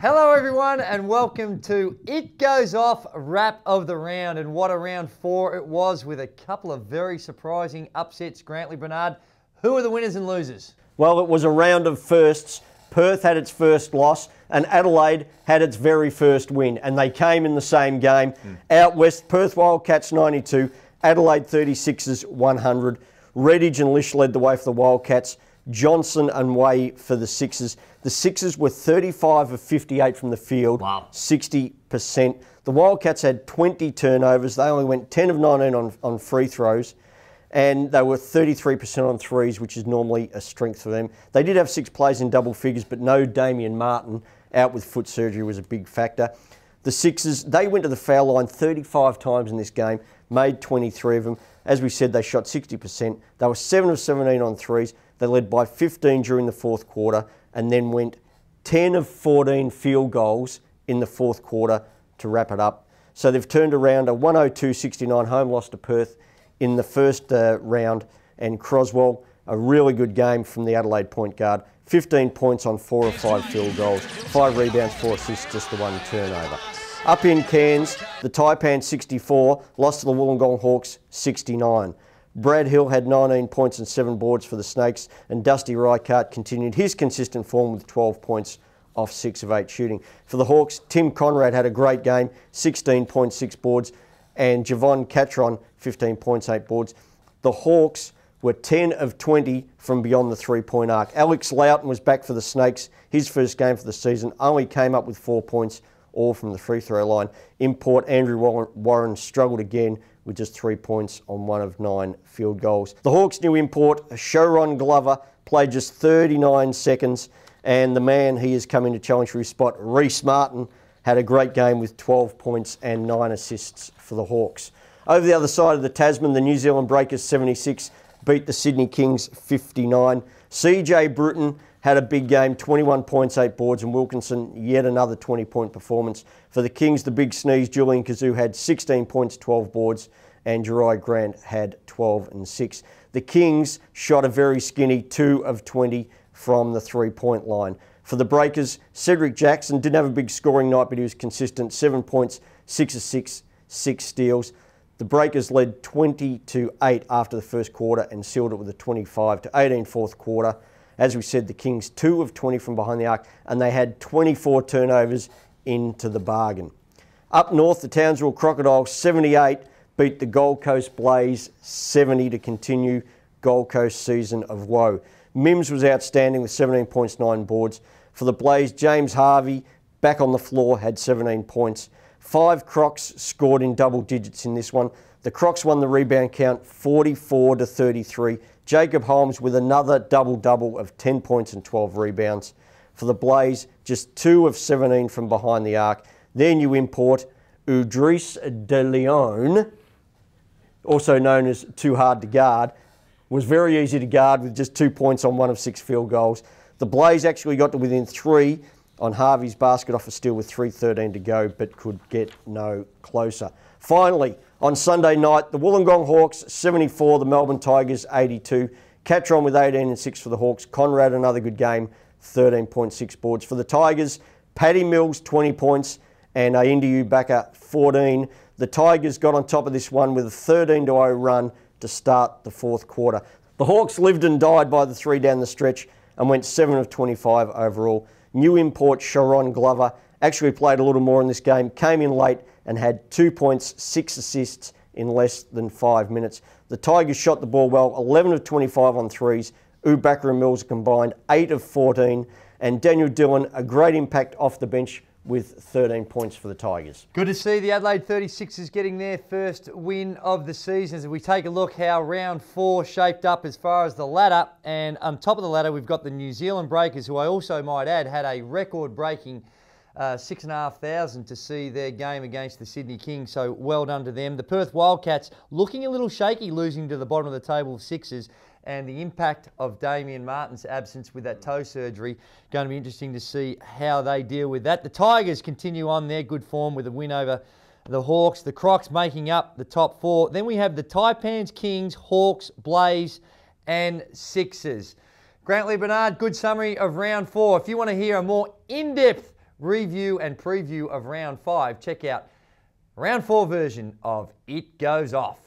Hello everyone and welcome to It Goes Off wrap of the round, and what a round 4 it was with a couple of very surprising upsets. Grantley, Bernard, who are the winners and losers? Well, it was a round of firsts. Perth had its first loss and Adelaide had its very first win, and they came in the same game. Out west, Perth Wildcats 92, Adelaide 36ers 100. Redditch and Lish led the way for the Wildcats. Johnson and Way for the Sixers. The Sixers were 35 of 58 from the field, Wow. 60%. The Wildcats had 20 turnovers. They only went 10 of 19 on free throws, and they were 33% on threes, which is normally a strength for them. They did have 6 plays in double figures, but no Damian Martin, out with foot surgery, was a big factor. The Sixers, they went to the foul line 35 times in this game, made 23 of them. As we said, they shot 60%. They were 7 of 17 on threes. They led by 15 during the fourth quarter and then went 10 of 14 field goals in the fourth quarter to wrap it up. So they've turned around a 102-69 home loss to Perth in the first round, and Croswell, a really good game from the Adelaide point guard. 15 points on 4 of 5 field goals, 5 rebounds, 4 assists, just the 1 turnover. Up in Cairns, the Taipans 64 lost to the Wollongong Hawks 69. Brad Hill had 19 points and 7 boards for the Snakes, and Dusty Reichardt continued his consistent form with 12 points off 6 of 8 shooting. For the Hawks, Tim Conrad had a great game, 16 points, 6 boards, and Javon Catron, 15 points, 8 boards. The Hawks were 10 of 20 from beyond the three-point arc. Alex Loughton was back for the Snakes. His first game for the season only came up with 4 points, all from the free throw line. Import Andrew Warren struggled again with just 3 points on 1 of 9 field goals. The Hawks' new import, Sharon Glover, played just 39 seconds, and the man he has come in to challenge for his spot, Reece Martin, had a great game with 12 points and 9 assists for the Hawks. Over the other side of the Tasman, the New Zealand Breakers 76 beat the Sydney Kings 59. CJ Bruton had a big game, 21 points, 8 boards, and Wilkinson, yet another 20-point performance. For the Kings, the big sneeze, Julian Kazoo had 16 points, 12 boards, and Jerai Grant had 12 and 6. The Kings shot a very skinny 2 of 20 from the three-point line. For the Breakers, Cedric Jackson didn't have a big scoring night, but he was consistent, 7 points, 6 assists, 6 steals. The Breakers led 20-8 after the first quarter and sealed it with a 25-18 fourth quarter. As we said, the Kings 2 of 20 from behind the arc, and they had 24 turnovers into the bargain. Up north, the Townsville Crocodiles 78 beat the Gold Coast Blaze 70 to continue Gold Coast season of woe. Mims was outstanding with 17 points, 9 boards. For the Blaze, James Harvey, back on the floor, had 17 points. 5 Crocs scored in double digits in this one. The Crocs won the rebound count 44-33. Jacob Holmes with another double-double of 10 points and 12 rebounds. For the Blaze, just 2 of 17 from behind the arc. Their new import, Udris de Leon, also known as Too Hard to Guard, was very easy to guard with just 2 points on 1 of 6 field goals. The Blaze actually got to within 3 on Harvey's basket off a steal with 3:13 to go, but could get no closer. Finally, on Sunday night, the Wollongong Hawks 74, the Melbourne Tigers 82. Catron with 18 and 6 for the Hawks. Conrad, another good game, 13.6 boards. For the Tigers, Paddy Mills 20 points and Indy Ubaka 14. The Tigers got on top of this one with a 13-0 run to start the fourth quarter. The Hawks lived and died by the 3 down the stretch and went 7 of 25 overall. New import Sharon Glover actually played a little more in this game, came in late and had 2 points, 6 assists in less than 5 minutes. The Tigers shot the ball well, 11 of 25 on threes. Ubaka and Mills combined 8 of 14, and Daniel Dillon, a great impact off the bench with 13 points for the Tigers. Good to see the Adelaide 36ers getting their first win of the season. As we take a look how round 4 shaped up as far as the ladder, and on top of the ladder we've got the New Zealand Breakers, who I also might add had a record-breaking 6,500 to see their game against the Sydney Kings, so well done to them. The Perth Wildcats looking a little shaky, losing to the bottom of the table of Sixers, and the impact of Damian Martin's absence with that toe surgery. Going to be interesting to see how they deal with that. The Tigers continue on their good form with a win over the Hawks. The Crocs making up the top 4. Then we have the Taipans, Kings, Hawks, Blaze and Sixers. Grantley, Bernard, good summary of round 4. If you want to hear a more in-depth review and preview of round 5, check out round 4 version of It Goes Off.